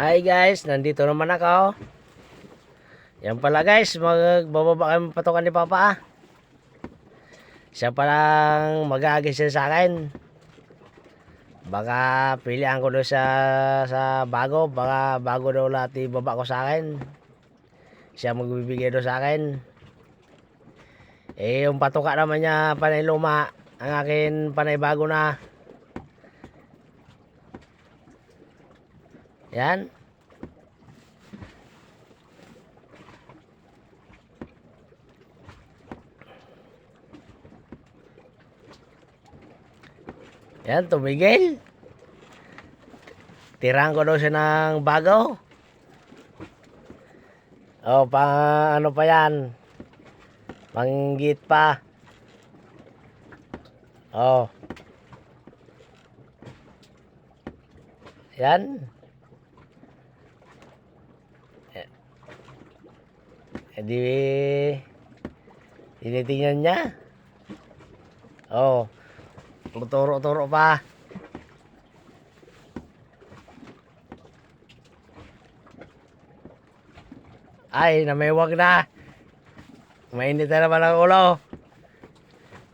Hi guys, nandito naman ako. Yan pala guys, magbababa kami patukan ni Papa. Siya palang mag-aagis siya sa akin. Baka pilihan ko doon sa bago. Baka bago daw lahat ibaba ko sa akin. Siya magbibigay doon sa akin. Yung patuka naman niya panay luma. Ang akin panay bago na. Yan. Yan, tumigil. Tirang ko daw siya ng bago. Ano pa yan? Panggit pa. Yan. Di tinitingnan niya. Turo-turo pa. Ay, namiwag na. Mainit na naman ang ulo.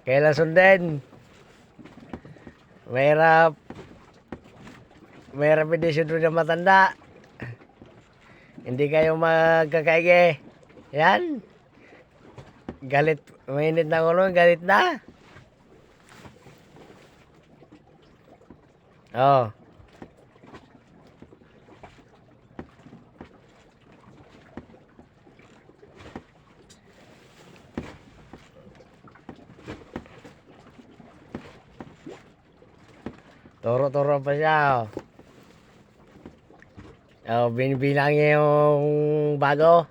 Kailan sundin? Mahirap edisyon doon ng matanda. Hindi kayo magkakaige. Yan. Galit. Mainit na ang ulo. Galit na. Turo-turo pa siya. Binibilang niya yung bago.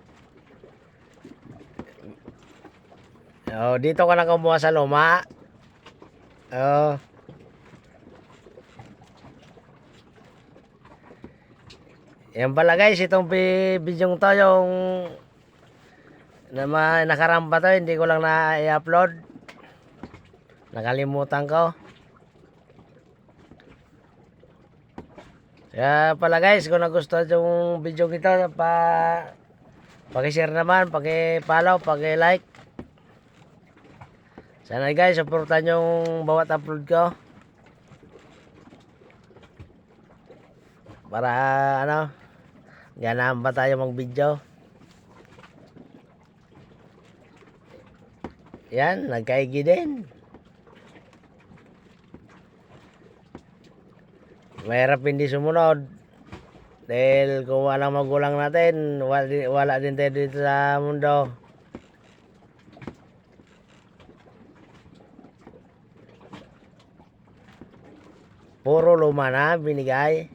Dito ka na kumuha sa luma. Yan pala guys, itong bidyong to yung nakaramba to, hindi ko lang na-i-upload. Nakalimutan ko. Kaya pala guys, kung nagustuhan yung video ito, paki-share naman, paki-follow, paki-like. Sana guys, supportan yung bawat upload ko. Para ganahan pa tayo mag-video. Yan, nagkaigi din. Mahirap hindi sumunod. Dahil kung walang magulang natin, wala din tayo dito sa mundo. Puro luma na binigay.